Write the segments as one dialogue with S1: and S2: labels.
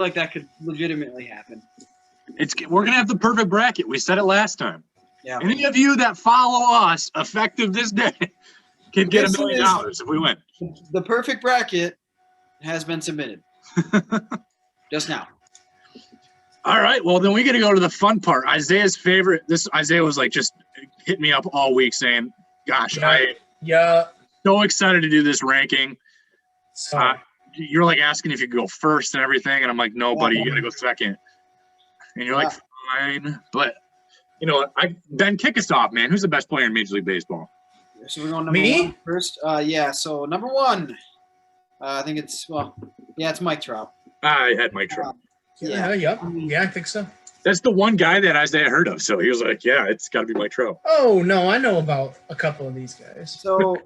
S1: like that could legitimately happen.
S2: We're gonna have the perfect bracket. We said it last time.
S1: Yeah.
S2: Any of you that follow us effective this day can get $1 million if we win.
S1: The perfect bracket has been submitted just now.
S2: All right. Well, then we got to go to the fun part. Isaiah's favorite. Isaiah was like just hit me up all week saying, "Gosh,
S3: yeah,
S2: so excited to do this ranking."
S3: So
S2: You're like asking if you could go first and everything, and I'm like, "No, buddy, you got to go second." And you're like, "Fine," but you know what? Ben, kick us off, man. Who's the best player in Major League Baseball?
S1: So we're going number one first. Yeah. So number one, I think it's it's Mike Trout.
S2: I had Mike Trout.
S3: Yeah, I think so.
S2: That's the one guy that Isaiah heard of, so he was like, "Yeah, it's got to be Mike Trout."
S3: Oh no, I know about a couple of these guys.
S1: So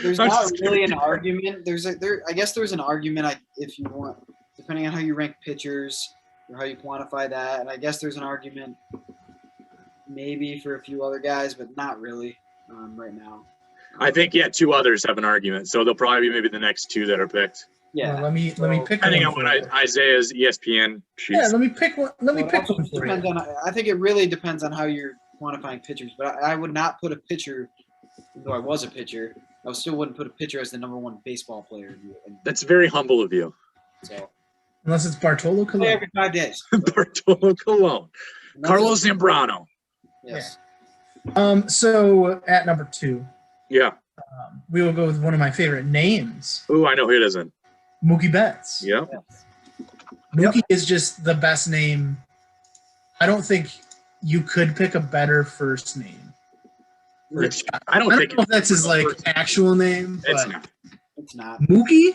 S1: there's not really an argument. I guess there's an argument if you want, depending on how you rank pitchers or how you quantify that, and I guess there's an argument maybe for a few other guys, but not really right now.
S2: I think two others have an argument, so they'll probably be maybe the next two that are picked.
S3: Yeah. Well, let me pick.
S2: Depending on what Isaiah's ESPN sheets.
S3: Yeah, let me pick one. Let me pick one for you.
S1: I think it really depends on how you're quantifying pitchers, but I would not put a pitcher, though I was a pitcher, I still wouldn't put a pitcher as the number one baseball player.
S2: That's very humble of you.
S1: So,
S3: unless it's Bartolo Colon.
S1: Every 5 days.
S2: Bartolo Colon. Carlos Zambrano.
S1: Yes.
S3: Yeah. So at number 2.
S2: Yeah.
S3: We will go with one of my favorite names.
S2: Ooh, I know who it isn't.
S3: Mookie Betts.
S2: Yep.
S3: Mookie is just the best name. I don't think you could pick a better first name.
S2: I don't think
S3: know if that's his actual name.
S1: It's not.
S3: Mookie?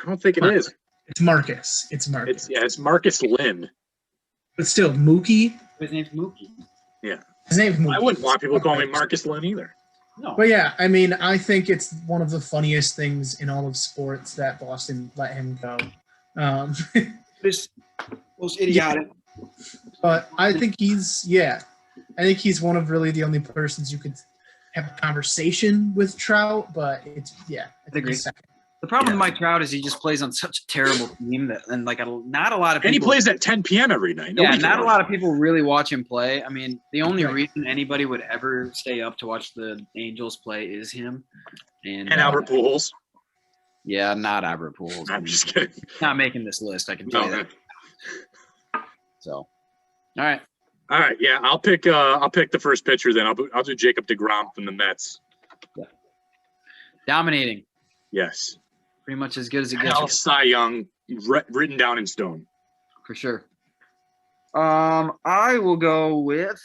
S2: I don't think it is.
S3: It's Marcus. It's Marcus.
S2: It's Marcus Lynn.
S3: But still, Mookie.
S1: His name's Mookie.
S2: Yeah.
S3: His name's Mookie.
S2: I wouldn't want people calling me Marcus Lynn either.
S1: No.
S3: But yeah, I mean, I think it's one of the funniest things in all of sports that Boston let him go.
S1: Just most idiotic.
S3: But I think he's one of really the only persons you could have a conversation with Trout, but I
S1: agree. The problem with Mike Trout is he just plays on such a terrible team not a lot of people.
S2: And he plays at 10 p.m. every night.
S1: Not a lot of people really watch him play. I mean, the only reason anybody would ever stay up to watch the Angels play is him. And
S2: Albert Pujols.
S1: Yeah, not Albert Pujols.
S2: I'm just kidding.
S1: Not making this list, I can tell you that. So, all right.
S2: All right, yeah, I'll pick the first pitcher then. I'll do Jacob deGrom from the Mets.
S1: Yeah. Dominating.
S2: Yes.
S1: Pretty much as good as it gets.
S2: Cy Young, written down in stone.
S1: For sure. I will go with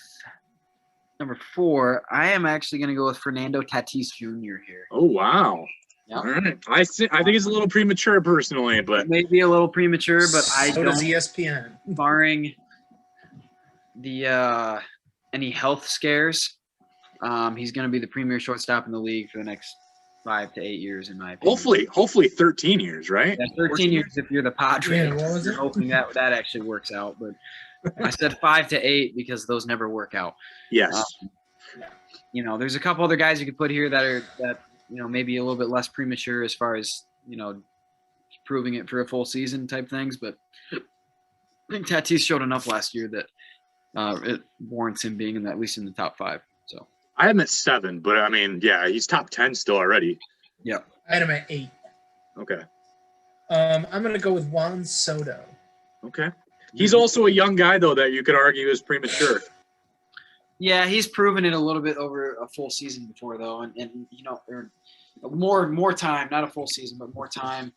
S1: number 4. I am actually going to go with Fernando Tatis Jr. here.
S2: Oh, wow.
S1: Yep.
S2: All right. I think it's a little premature personally, but
S1: maybe a little premature, but
S3: so does ESPN.
S1: Barring the any health scares, he's going to be the premier shortstop in the league for the next 5 to 8 years, in my opinion.
S2: Hopefully 13 years, right?
S1: Yeah, 13 years if you're the Padres.
S3: Yeah, what was it?
S1: Hoping that actually works out, but I said 5 to 8 because those never work out.
S2: Yes.
S1: There's a couple other guys you could put here that maybe a little bit less premature as far as proving it for a full season type things, but I think Tatis showed enough last year that it warrants him being at least in the top 5. So
S2: I had him at 7, but I mean, yeah, he's top 10 still already.
S1: Yeah.
S3: I had him at 8.
S2: Okay.
S3: I'm going to go with Juan Soto.
S2: Okay. He's also a young guy, though, that you could argue is premature.
S1: Yeah, he's proven it a little bit over a full season before, though, and more time, not a full season, but more time.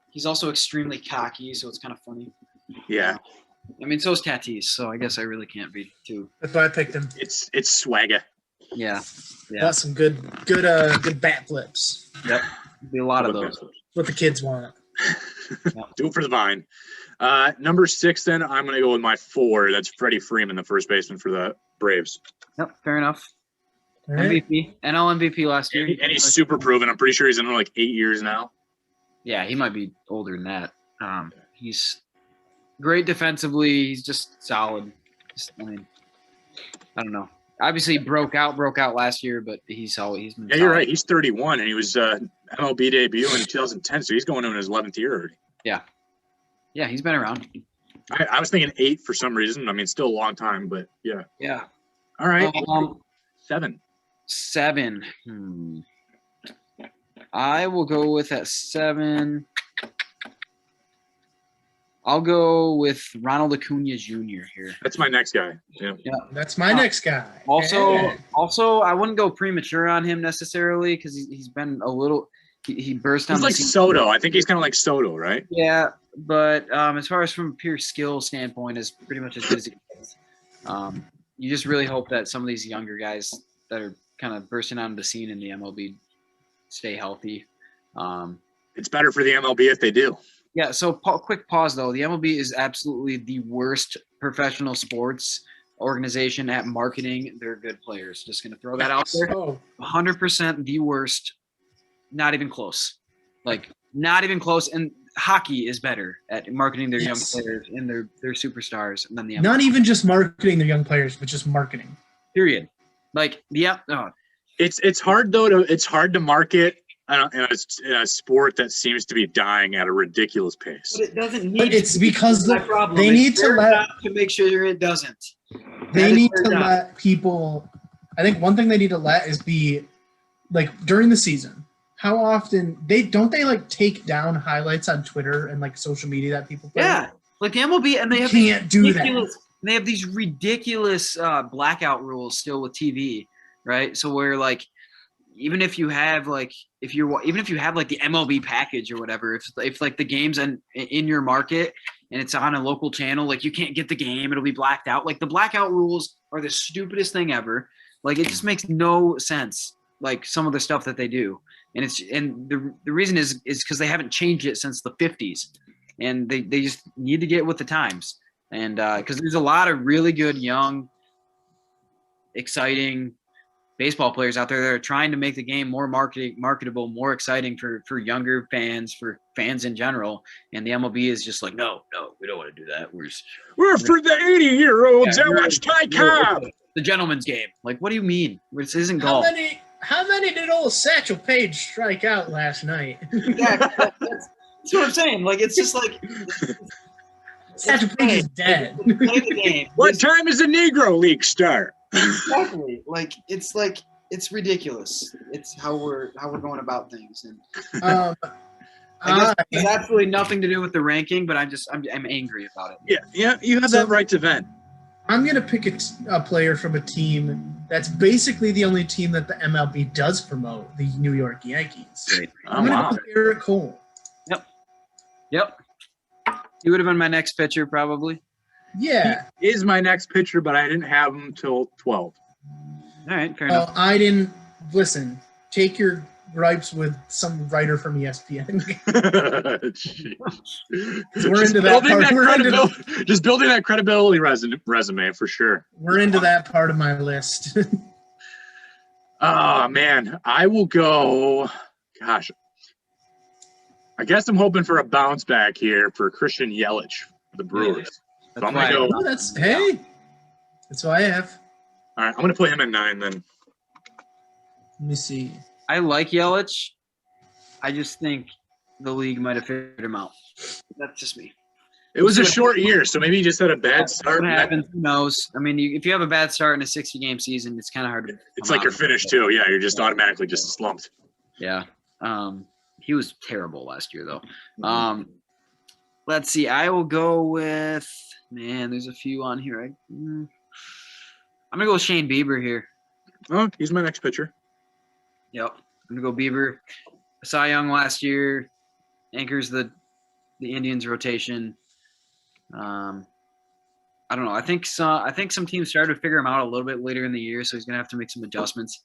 S1: He's also extremely cocky, so it's kind of funny.
S2: Yeah.
S1: I mean, so is Tatis, so I guess I really can't be too.
S3: That's why I picked him.
S2: It's swagger.
S1: Yeah.
S3: Got some good bat flips.
S1: Yep. Be a lot of those.
S3: What the kids want.
S2: Do it for the vine. Number 6, then I'm going to go with my 4. That's Freddie Freeman, the first baseman for the Braves.
S1: Yep, fair enough.
S3: Right.
S1: MVP, NL MVP last year.
S2: And he's super proven. I'm pretty sure he's in 8 years now.
S1: Yeah, he might be older than that. He's great defensively. He's just solid. I don't know. Obviously, broke out last year, but he's been.
S2: Yeah, you're right. He's 31, and he was MLB debut in 2010, so he's going into his 11th year already.
S1: Yeah, he's been around.
S2: I was thinking 8 for some reason. I mean, still a long time, but yeah.
S1: Yeah.
S2: All right. 7.
S1: 7. I will go with at 7. I'll go with Ronald Acuna Jr. here.
S2: That's my next guy. Yeah.
S3: That's my next guy.
S1: Also, I wouldn't go premature on him necessarily because he's been a little. He burst on.
S2: He's like Soto. I think he's kind of like Soto, right?
S1: Yeah, but as far as from a pure skill standpoint, is pretty much as good as it gets. You just really hope that some of these younger guys that are kind of bursting onto the scene in the MLB stay healthy.
S2: It's better for the MLB if they do.
S1: Yeah, so quick pause, though. The MLB is absolutely the worst professional sports organization at marketing their good players. Just going to throw that out there. 100% the worst. Not even close. Not even close. And hockey is better at marketing their young players and their superstars than the MLB.
S3: Not even just marketing their young players, but just marketing.
S1: Period.
S2: It's hard, though. It's hard to market in a sport that seems to be dying at a ridiculous pace.
S1: But it doesn't need.
S3: But it's because they need to
S1: make sure it doesn't.
S3: They need to let people. I think one thing they need to let is be during the season. How often they take down highlights on Twitter and social media that people play?
S1: Yeah, like the MLB, and they
S3: can't do that.
S1: They have these ridiculous blackout rules still with TV, right? So where even if you have the MLB package or whatever, if the game's in your market and it's on a local channel, you can't get the game, it'll be blacked out. The blackout rules are the stupidest thing ever. It just makes no sense. Some of the stuff that they do, and the reason is because they haven't changed it since the 50s, and they just need to get with the times. And because there's a lot of really good young, exciting baseball players out there that are trying to make the game more marketable, more exciting for younger fans, for fans in general. And the MLB is just no, we don't want to do that. We're
S2: for the 80-year-olds that watch Ty Cobb.
S1: The gentleman's game. What do you mean? This isn't golf.
S3: How many did old Satchel Paige strike out last night?
S1: Yeah, that's what I'm saying. It's just
S3: Satchel Paige is dead.
S1: Play the game.
S2: What time is the Negro League start?
S1: Exactly. It's ridiculous. It's how we're going about things. And I guess it has absolutely nothing to do with the ranking, but I'm angry about it.
S2: Yeah, you have that right to vent.
S3: I'm gonna pick a player from a team that's basically the only team that the MLB does promote, the New York Yankees. I'm gonna go Garrett Cole.
S1: Yep. He would have been my next pitcher, probably.
S3: Yeah.
S2: He is my next pitcher, but I didn't have him till 12.
S1: All right, fair enough.
S3: I didn't listen. Take your gripes with some writer from ESPN. We're into that part.
S2: Just building that credibility resume for sure.
S3: We're into that part of my list.
S2: Oh, man. I will go. Gosh. I guess I'm hoping for a bounce back here for Christian Yelich for the Brewers. So I'm going to go.
S3: That's what I have.
S2: All right. I'm going to put him at 9 then.
S3: Let me see.
S1: I like Yelich. I just think the league might have figured him out. That's just me.
S2: It was a short year, so maybe he just had a bad start.
S1: What happens? Who knows? I mean, if you have a bad start in a 60-game season, it's kind of hard to.
S2: It's like you're finished too. Yeah, you're just automatically just slumped.
S1: Yeah. He was terrible last year, though. Let's see. I will go with. Man, there's a few on here. I'm gonna go with Shane Bieber here.
S2: Oh, he's my next pitcher.
S1: Yep. I'm gonna go Bieber. Cy Young last year, anchors the Indians rotation. I don't know. I think some teams started to figure him out a little bit later in the year, so he's gonna have to make some adjustments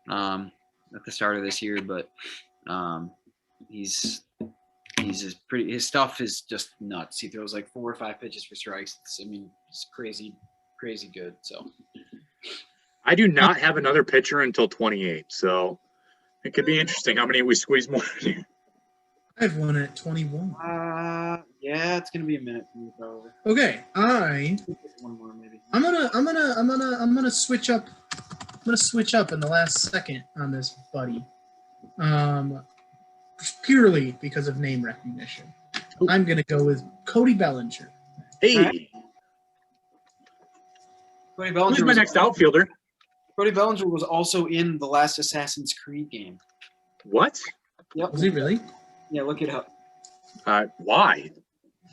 S1: at the start of this year. But his stuff is just nuts. He throws 4 or 5 pitches for strikes. It's crazy good. So
S2: I do not have another pitcher until 28, so it could be interesting how many we squeeze more in.
S3: I have one at 21.
S1: Yeah, it's gonna be a minute for me probably.
S3: Okay,
S1: one more maybe.
S3: I'm gonna switch up. I'm gonna switch up in the last second on this, buddy. purely because of name recognition.
S2: Ooh.
S3: I'm going to go with Cody Bellinger.
S2: Hey,
S1: Right. Cody Bellinger
S2: who's my
S1: was-
S2: next outfielder?
S1: Cody Bellinger was also in the last Assassin's Creed game.
S2: What?
S1: Yep.
S3: Was he really?
S1: Yeah, look it up.
S2: Why?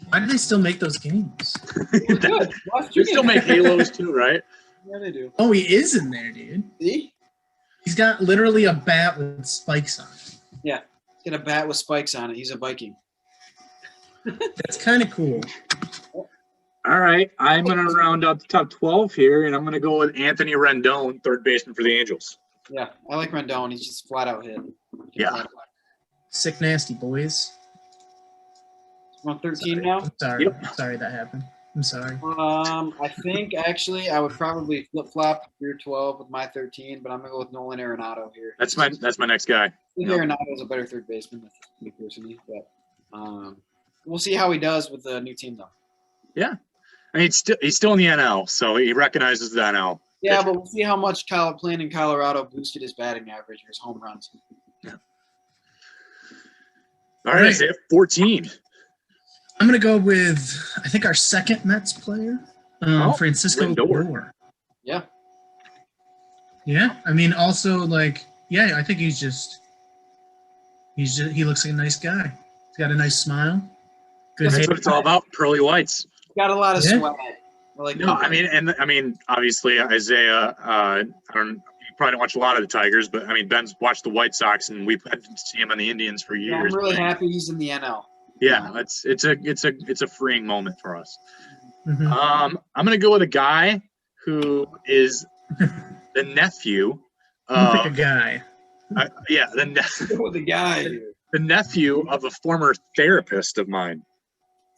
S3: Why do they still make those games?
S1: Good. Last two
S2: They still
S1: games.
S2: make Halos too, right?
S1: Yeah, they do.
S3: Oh, he is in there, dude.
S1: See?
S3: He's got literally a bat with spikes on it.
S1: Yeah. He's got a bat with spikes on it. He's a Viking.
S3: That's kind of cool.
S2: All right, I'm going to round up the top 12 here, and I'm going to go with Anthony Rendon, third baseman for the Angels.
S1: Yeah, I like Rendon. He's just flat out hit.
S2: Yeah.
S3: Sick nasty, boys.
S1: We're on 13 now.
S3: I'm sorry.
S2: Yep.
S3: Sorry that happened. I'm sorry.
S1: I think actually I would probably flip flop your 12 with my 13, but I'm gonna go with Nolan Arenado here.
S2: That's my next guy.
S1: I think Arenado is a better third baseman than me personally, but we'll see how he does with the new team though.
S2: Yeah, I mean he's still in the NL, so he recognizes the NL.
S1: Yeah,
S2: pitcher.
S1: but we'll see how much playing in Colorado boosted his batting average or his home runs.
S2: All right, Isaiah, 14.
S3: I'm going to go with, I think, our second Mets player, Francisco
S2: Lindor.
S3: Lindor.
S1: Yeah.
S3: Yeah. I mean, also, like, yeah, I think he looks like a nice guy. He's got a nice smile. Good
S2: That's
S3: hair.
S2: what it's all about. Pearly whites.
S1: Got a lot of
S3: Yeah.
S1: swag. Like
S2: No, I mean, obviously Isaiah. You probably don't watch a lot of the Tigers, but I mean, Ben's watched the White Sox, and we've had to see him on the Indians for
S1: yeah, I'm
S2: years.
S1: really happy he's in the NL.
S2: Yeah, it's a freeing moment for us.
S3: Mhm.
S2: I'm gonna go with a guy who is the nephew.
S3: Look like a guy.
S1: With the guy.
S2: The nephew of a former therapist of mine.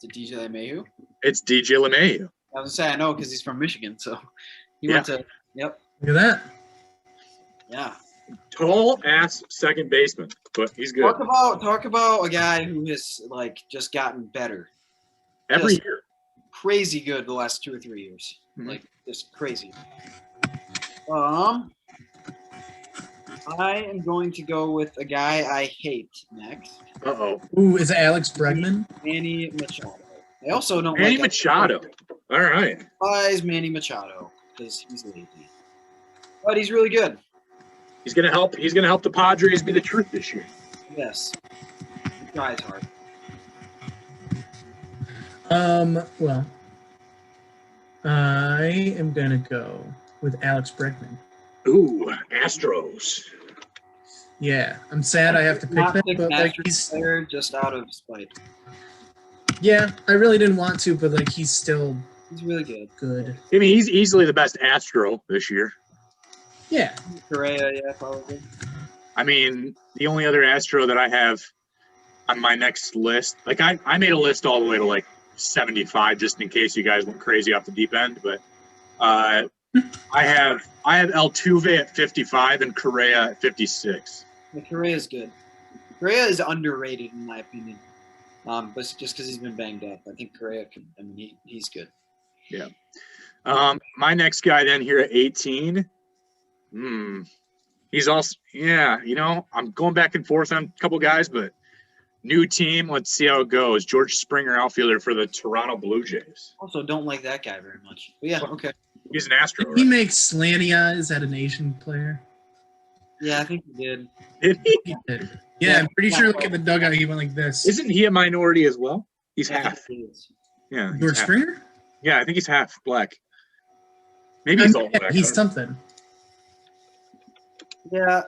S1: Is it DJ LeMahieu?
S2: It's DJ LeMahieu.
S1: I was gonna say I know because he's from Michigan, so he went to. Yep.
S3: Look at that.
S1: Yeah.
S2: Tall ass second baseman, but he's good
S1: Talk about a guy who has like just gotten better.
S2: every
S1: Just
S2: year.
S1: Crazy good the last 2 or 3 years.
S2: Mhm.
S1: Like just crazy. I am going to go with a guy I hate next.
S2: Uh-oh.
S3: Ooh, is it Alex Bregman?
S1: Manny Machado. I also don't
S2: Manny
S1: like
S2: Machado. All right.
S1: Despise Manny Machado because he's lazy. But he's really good.
S2: He's gonna help the Padres be the truth this year.
S1: Yes. He tries hard.
S3: Well, I am gonna go with Alex Bregman.
S2: Ooh, Astros.
S3: Yeah, I'm sad I have to pick
S1: Not
S3: that,
S1: pick
S3: but like
S1: Masters player just out of spite.
S3: yeah, I really didn't want to, but like he's still
S1: He's really good.
S3: good.
S2: I mean, he's easily the best Astro this year.
S3: Yeah,
S1: Correa, yeah, probably.
S2: I mean, the only other Astro that I have on my next list, like I made a list all the way to like 75 just in case you guys went crazy off the deep end, but I have Altuve at 55 and Correa at 56.
S1: Yeah, Correa is good. Correa is underrated in my opinion. But just because he's been banged up, I think Correa can. I mean, he's good.
S2: Yeah. My next guy then here at 18. He's also, yeah, I'm going back and forth on a couple guys, but new team. Let's see how it goes. George Springer, outfielder for the Toronto Blue Jays.
S1: Also, don't like that guy very much. But yeah, okay.
S2: He's an Astro,
S3: he
S2: right?
S3: makes slanty eyes at an Asian player.
S1: Yeah, I think he did.
S2: Did he?
S3: He did. Yeah, I'm pretty sure. Look at the dugout. He went like this.
S2: Isn't he a minority as well? He's
S1: I think
S2: half.
S1: he is.
S2: Yeah. he's
S3: George
S2: half.
S3: Springer?
S2: Yeah, I think he's half black. Maybe he's all black.
S3: He's something.
S1: Yeah.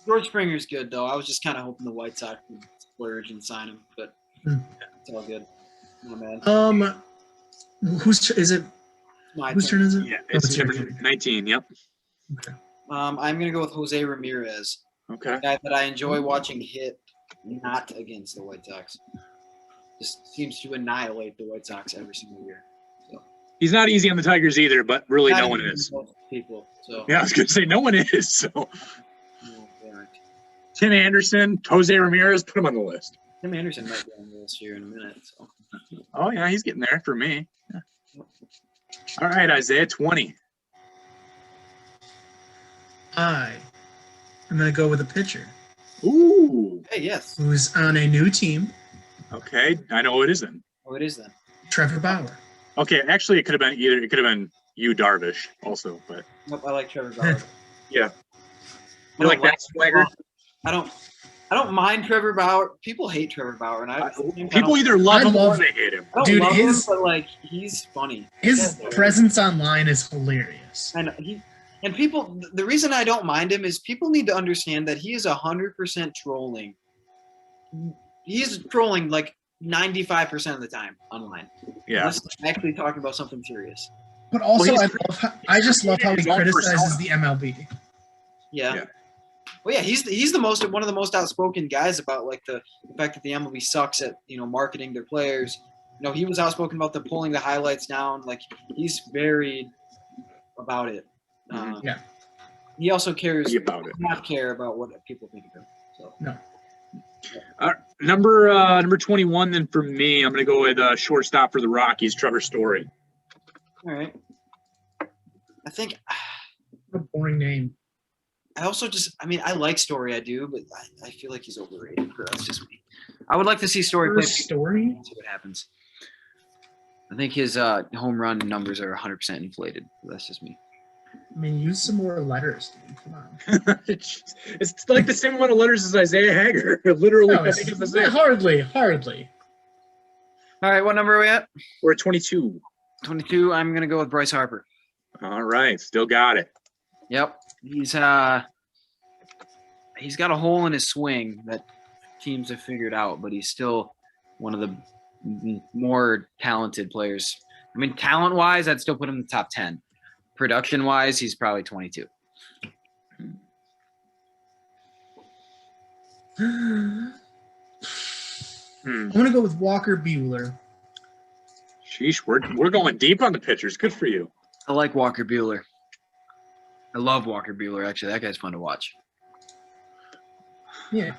S1: George Springer's good though. I was just kind of hoping the White Sox would splurge and sign him, but it's all good. Not bad.
S3: Whose is it?
S1: My
S3: Whose
S1: turn.
S3: turn is it?
S2: Yeah,
S3: Oh,
S2: it's
S3: it's your
S2: number
S3: turn.
S2: 19. Yep.
S1: I'm gonna go with Jose Ramirez,
S2: Okay.
S1: a guy that I enjoy watching hit, not against the White Sox. Just seems to annihilate the White Sox every single year. So
S2: He's not easy on the Tigers either, but really
S1: not
S2: no one
S1: even
S2: is.
S1: most people. So
S2: Yeah, I was going to say no one is. So
S1: no, they aren't.
S2: Tim Anderson, Jose Ramirez, put him on the list.
S1: Tim Anderson might be on the list here in a minute. So
S2: Oh, yeah, he's getting there for me. Yeah. All right, Isaiah, 20.
S3: I'm gonna go with a pitcher.
S2: Ooh.
S1: Hey, yes.
S3: who's on a new team.
S2: Okay, I know who it is then.
S1: Oh, it is then.
S3: Trevor Bauer.
S2: Okay, actually, it could have been either. It could have been you, Darvish, also. But
S1: Nope, I like Trevor Bauer.
S2: yeah,
S1: I
S2: you like
S1: don't
S2: that swagger?
S1: I don't mind Trevor Bauer. People hate Trevor Bauer, and
S2: People either love him or they hate him.
S1: I don't
S3: Dude,
S1: love
S3: his-
S1: him, but like he's funny.
S3: His presence online is hilarious.
S1: And people. The reason I don't mind him is people need to understand that he is 100% trolling. He's trolling like 95% of the time online.
S2: Yeah.
S1: Unless he's actually talking about something serious.
S3: But also,
S2: Well,
S3: I just love how he
S2: his own
S3: criticizes
S2: persona.
S3: the MLB.
S1: Yeah. Well, yeah, he's one of the most outspoken guys about like the fact that the MLB sucks at marketing their players. He was outspoken about them pulling the highlights down. Like he's very about it.
S3: Yeah.
S1: He also cares
S2: About it.
S1: not care about what people think of him. So
S3: No.
S2: Number 21. Then for me, I'm going to go with shortstop for the Rockies, Trevor Story.
S1: all right. I think
S3: What a boring name.
S1: I also I like Story, I do, but I feel like he's overrated. But that's just me. I would like to see Story play.
S3: Story?
S1: See what happens. I think his home run numbers are 100% inflated. That's just me.
S3: I mean, use some more letters, dude. Come on.
S2: It's like the same amount of letters as Isaiah Hager. Literally,
S3: No,
S2: I think it's the same.
S3: hardly.
S1: All right, what number are we at?
S2: We're at 22.
S1: 22. I'm going to go with Bryce Harper.
S2: All right, still got it.
S1: Yep. He's got a hole in his swing that teams have figured out, but he's still one of the more talented players. I mean, talent-wise, I'd still put him in the top 10. Production-wise, he's probably 22.
S3: I'm gonna go with Walker Bueller.
S2: Sheesh, we're going deep on the pitchers. Good for you.
S1: I like Walker Bueller. I love Walker Bueller, actually. That guy's fun to watch.
S3: Yeah.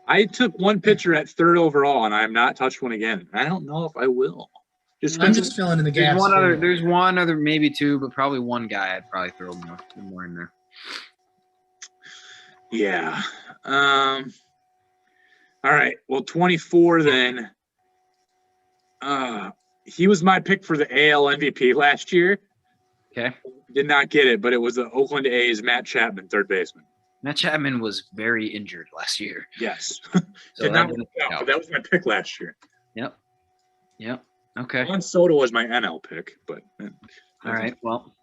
S2: I took one pitcher at third overall, and I have not touched one again. I don't know if I will.
S3: I'm just filling in the gaps.
S1: There's one other, maybe two, but probably one guy I'd probably throw more in there.
S2: Yeah. All right. Well, 24 then. He was my pick for the AL MVP last year.
S1: Okay.
S2: Did not get it, but it was the Oakland A's Matt Chapman, third baseman.
S1: Matt Chapman was very injured last year.
S2: Yes.
S1: So
S2: Did not work out, but that was my pick last year.
S1: Yep. Okay.
S2: Juan Soto was my NL pick, but
S1: All right. Well,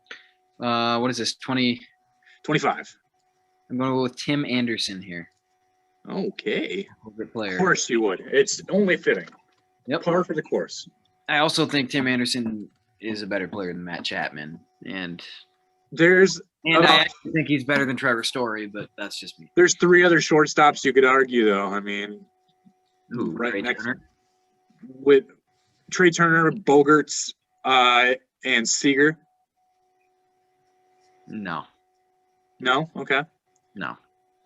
S1: what is this?
S2: 25.
S1: I'm going to go with Tim Anderson here.
S2: Okay.
S1: Favorite player.
S2: Of course you would. It's only fitting.
S1: Yep.
S2: Par for the course.
S1: I also think Tim Anderson is a better player than Matt Chapman, and I actually think he's better than Trevor Story, but that's just me.
S2: There's three other shortstops you could argue, though. I mean,
S1: Trey
S2: next
S1: Turner?
S2: with Trey Turner, Bogarts, and Seeger.
S1: No.
S2: No? Okay.
S1: No.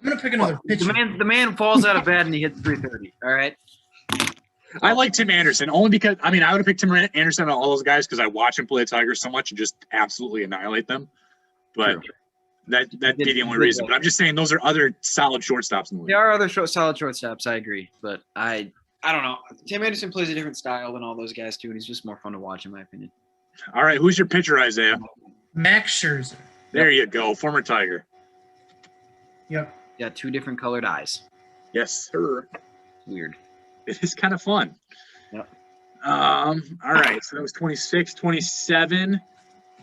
S3: I'm gonna pick another pitcher.
S1: The man falls out of bed and he hits 330. All right.
S2: I like Tim Anderson only because I would have picked Tim Anderson on all those guys because I watch him play the Tigers so much and just absolutely annihilate them. But
S1: True.
S2: that'd be the only reason. But I'm just saying those are other solid shortstops in the league.
S1: There are other solid shortstops. I agree, but I don't know. Tim Anderson plays a different style than all those guys too, and he's just more fun to watch, in my opinion.
S2: All right, who's your pitcher, Isaiah?
S3: Max Scherzer.
S2: There you go, former Tiger.
S3: Yep.
S1: Yeah, two different colored eyes.
S2: Yes, sir.
S1: Weird.
S2: It is kind of fun.
S1: Yep.
S2: All right, so that was 26, 27.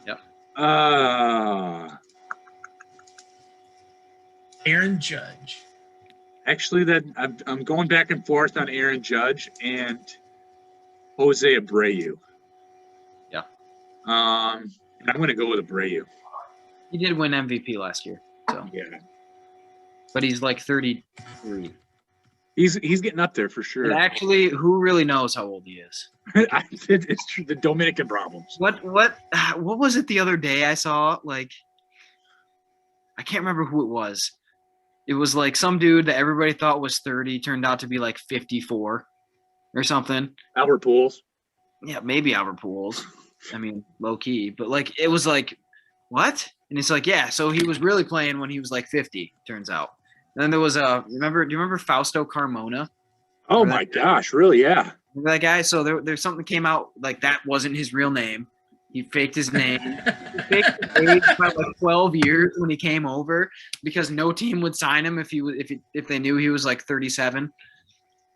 S1: Yep.
S3: Aaron Judge.
S2: Actually, I'm going back and forth on Aaron Judge and Jose Abreu.
S1: Yeah.
S2: And I'm going to go with Abreu.
S1: He did win MVP last year, so.
S2: Yeah.
S1: But he's like 33.
S2: He's getting up there for sure.
S1: But actually, who really knows how old he is?
S2: It's true. The Dominican problems.
S1: What was it the other day I saw? Like, I can't remember who it was. It was like some dude that everybody thought was 30 turned out to be like 54 or something.
S2: Albert Pujols.
S1: Yeah, maybe Albert Pujols. I mean, low key, but like it was like, what? And it's like, yeah. So he was really playing when he was like 50. Turns out, And then there was do you remember Fausto Carmona?
S2: Oh my gosh, really? Yeah.
S1: Remember that guy? So there's something came out like that wasn't his real name. He faked his name. He faked his age by like 12 years when he came over because no team would sign him if they knew he was like 37.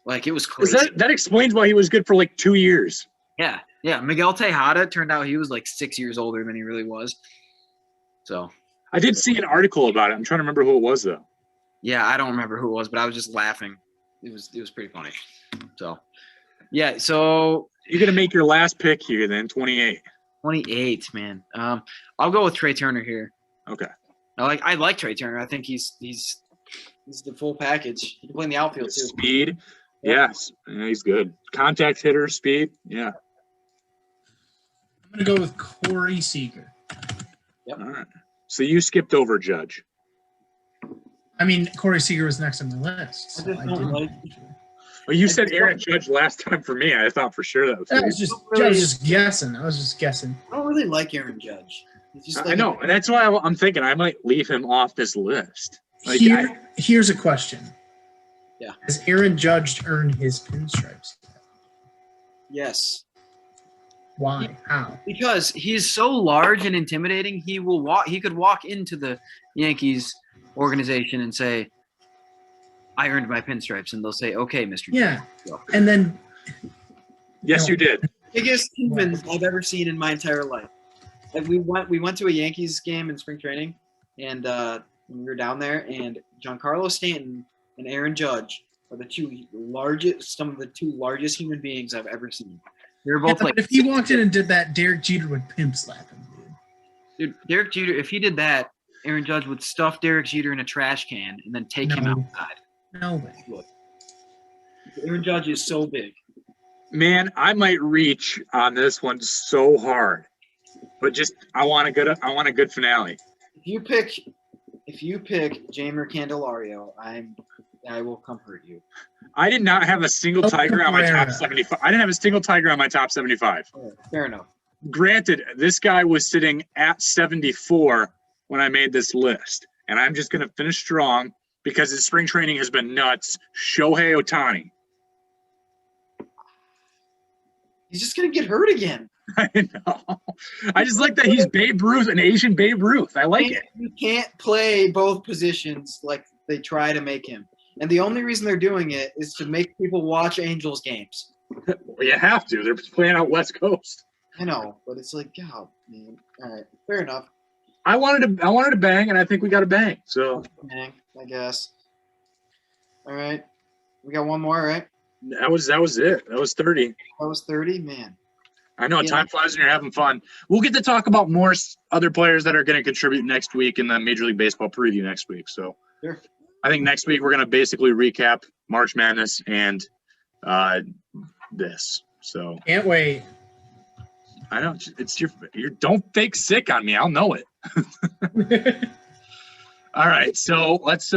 S1: Like it was crazy.
S2: That explains why he was good for like 2 years.
S1: Yeah. Miguel Tejada turned out he was like 6 years older than he really was. So
S2: I did see an article about it. I'm trying to remember who it was though.
S1: yeah, I don't remember who it was, but I was just laughing. It was pretty funny. So yeah, so
S2: You're gonna make your last pick here then, 28.
S1: 28, man. I'll go with Trey Turner here.
S2: Okay.
S1: I like Trey Turner. I think he's the full package. He can play in the outfield too.
S2: Speed. Yes. Yeah, he's good. Contact hitter, speed. Yeah.
S3: I'm going to go with Corey Seeger.
S1: Yep.
S2: All right. So you skipped over Judge.
S3: I mean, Corey Seager was next on the list. So
S1: I just don't like.
S2: Well, you said Aaron Judge last time for me. I thought for sure that was.
S3: I was just guessing. I don't really like Aaron Judge.
S1: He's just
S2: I know, and that's why I'm thinking I might leave him off this list. Like,
S3: Here's a question.
S1: Yeah.
S3: Has Aaron Judge earned his pinstripes?
S1: Yes.
S3: Why? How?
S1: Because he's so large and intimidating. He could walk into the Yankees organization and say, "I earned my pinstripes," and they'll say, "Okay, Mr.
S3: Yeah.
S1: Judge."
S3: And then.
S2: yes, you did.
S1: Biggest humans I've ever seen in my entire life. Like we went to a Yankees game in spring training, and we were down there, and Giancarlo Stanton and Aaron Judge are some of the two largest human beings I've ever seen. They're both like.
S3: But if he walked in and did that, Derek Jeter would pimp slap him,
S1: dude. Derek Jeter, if he did that, Aaron Judge would stuff Derek Jeter in a trash can and then take him outside.
S3: No way.
S1: Look, Aaron Judge is so big.
S2: Man, I might reach on this one so hard, but I want a good finale.
S1: If you pick Jamer Candelario, I will comfort you.
S2: I did not have a single Tiger on my top 75. I didn't have a single Tiger on my top 75.
S1: Fair enough.
S2: Granted, this guy was sitting at 74 when I made this list, and I'm just going to finish strong because his spring training has been nuts. Shohei Ohtani.
S1: He's just going to get hurt again.
S2: I know. I just like that he's Babe Ruth, an Asian Babe Ruth. I like it.
S1: You can't play both positions like they try to make him. And the only reason they're doing it is to make people watch Angels games.
S2: Well, you have to. They're playing out West Coast.
S1: I know, but it's like, God, man. All right, fair enough.
S2: I wanted to bang, and I think we got a bang. So,
S1: bang, I guess. All right, we got one more, right?
S2: That was it. That was 30.
S1: That was 30, man.
S2: I know, time flies when you're having fun. We'll get to talk about more other players that are going to contribute next week in the Major League Baseball preview next week. So,
S1: sure.
S2: I think next week we're going to basically recap March Madness and this. So
S3: can't wait.
S2: I know it's your don't fake sick on me. I'll know it. All right, so let's